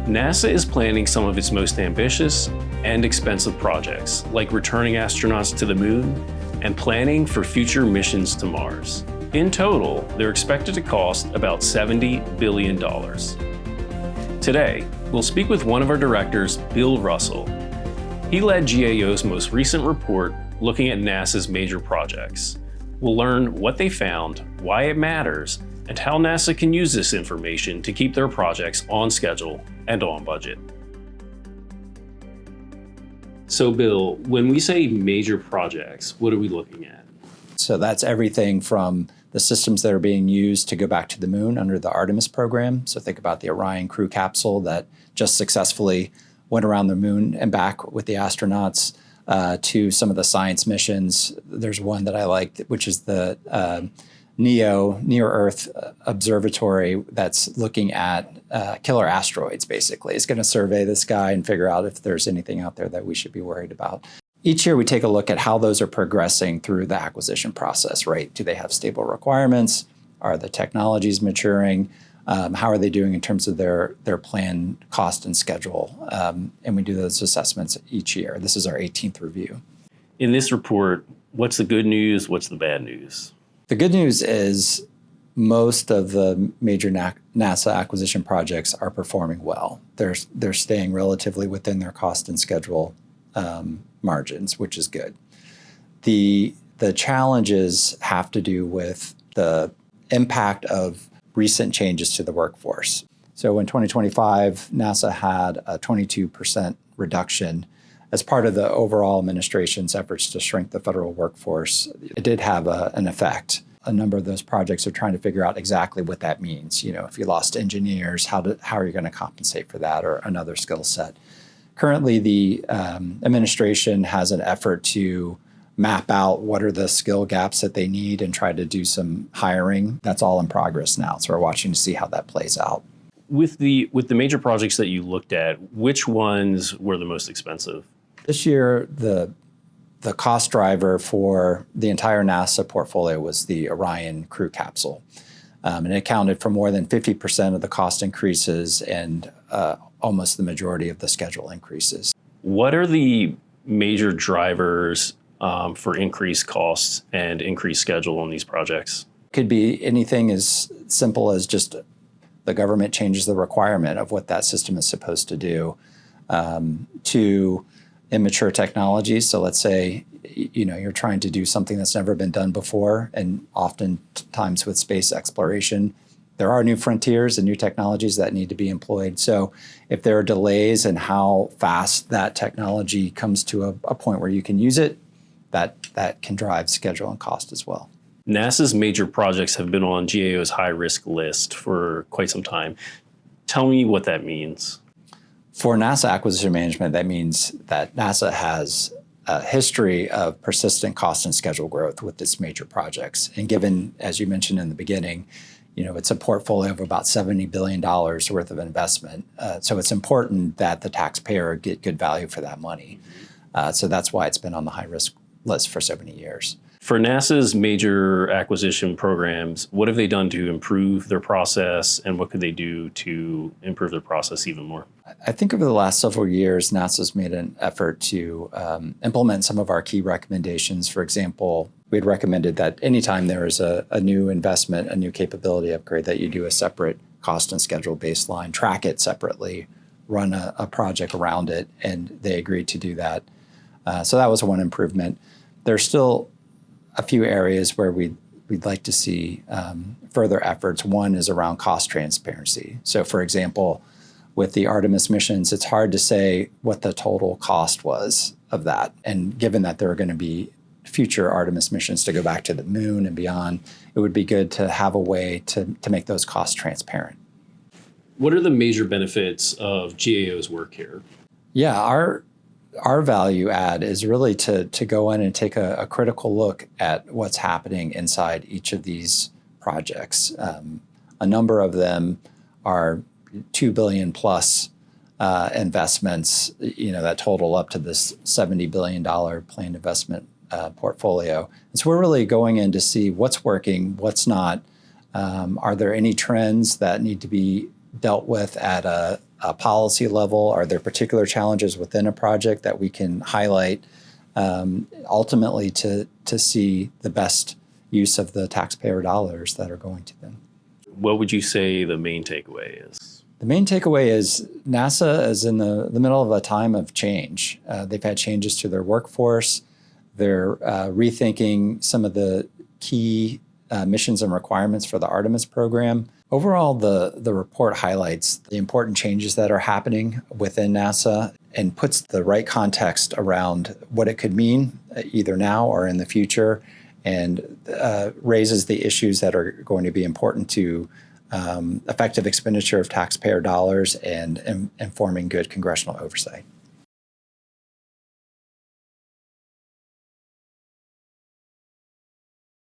NASA is planning some of its most ambitious and expensive projects, like returning astronauts to the moon and planning for future missions to Mars. In total, they're expected to cost about $70 billion. Today, we'll speak with one of our directors, Bill Russell. He led GAO's most recent report looking at NASA's major projects. We'll learn what they found, why it matters, and how NASA can use this information to keep their projects on schedule and on budget. So Bill, when we say major projects, what are we looking at? So that's everything from the systems that are being used to go back to the moon under the Artemis program. So think about the Orion crew capsule that just successfully went around the moon and back with the astronauts, to some of the science missions. There's one that I like, which is the NEO, Near Earth Observatory, that's looking at killer asteroids, basically. It's going to survey the sky and figure out if there's anything out there that we should be worried about. Each year we take a look at how those are progressing through the acquisition process, right? Do they have stable requirements? Are the technologies maturing? How are they doing in terms of their plan, cost, and schedule? And we do those assessments each year. This is our 18th review. In this report, what's the good news? What's the bad news? The good news is most of the major NASA acquisition projects are performing well. They're staying relatively within their cost and schedule margins, which is good. The challenges have to do with the impact of recent changes to the workforce. So in 2025, NASA had a 22% reduction as part of the overall administration's efforts to shrink the federal workforce. It did have an effect. A number of those projects are trying to figure out exactly what that means. You know, if you lost engineers, how are you going to compensate for that, or another skill set? Currently, the administration has an effort to map out what are the skill gaps that they need and try to do some hiring. That's all in progress now. So we're watching to see how that plays out. With the major projects that you looked at, which ones were the most expensive? This year, the cost driver for the entire NASA portfolio was the Orion crew capsule. And it accounted for more than 50% of the cost increases and almost the majority of the schedule increases. What are the major drivers for increased costs and increased schedule on these projects? Could be anything as simple as just the government changes the requirement of what that system is supposed to do, to immature technologies. So let's say, you know, you're trying to do something that's never been done before, and oftentimes with space exploration, there are new frontiers and new technologies that need to be employed. So if there are delays in how fast that technology comes to a point where you can use it, that can drive schedule and cost as well. NASA's major projects have been on GAO's high-risk list for quite some time. Tell me what that means. For NASA acquisition management, that means that NASA has a history of persistent cost and schedule growth with its major projects. And given, as you mentioned in the beginning, you know, it's a portfolio of about $70 billion worth of investment. So it's important that the taxpayer get good value for that money. So that's why it's been on the high-risk list for so many years. For NASA's major acquisition programs, what have they done to improve their process, and what could they do to improve their process even more? I think over the last several years, NASA's made an effort to implement some of our key recommendations. For example, we had recommended that anytime there is a new investment, a new capability upgrade, that you do a separate cost and schedule baseline, track it separately, run a project around it, and they agreed to do that. So that was one improvement. There's still a few areas where we'd like to see further efforts. One is around cost transparency. So for example, with the Artemis missions, it's hard to say what the total cost was of that. And given that there are going to be future Artemis missions to go back to the moon and beyond, it would be good to have a way to make those costs transparent. What are the major benefits of GAO's work here? Yeah, our value add is really to go in and take a critical look at what's happening inside each of these projects. A number of them are $2 billion plus investments, you know, that total up to this $70 billion planned investment portfolio. And so we're really going in to see what's working, what's not. Are there any trends that need to be dealt with at a policy level? Are there particular challenges within a project that we can highlight ultimately to see the best use of the taxpayer dollars that are going to them? What would you say the main takeaway is? The main takeaway is NASA is in the middle of a time of change. They've had changes to their workforce. They're rethinking some of the key missions and requirements for the Artemis program. Overall, the report highlights the important changes that are happening within NASA and puts the right context around what it could mean either now or in the future, and raises the issues that are going to be important to effective expenditure of taxpayer dollars and informing good congressional oversight.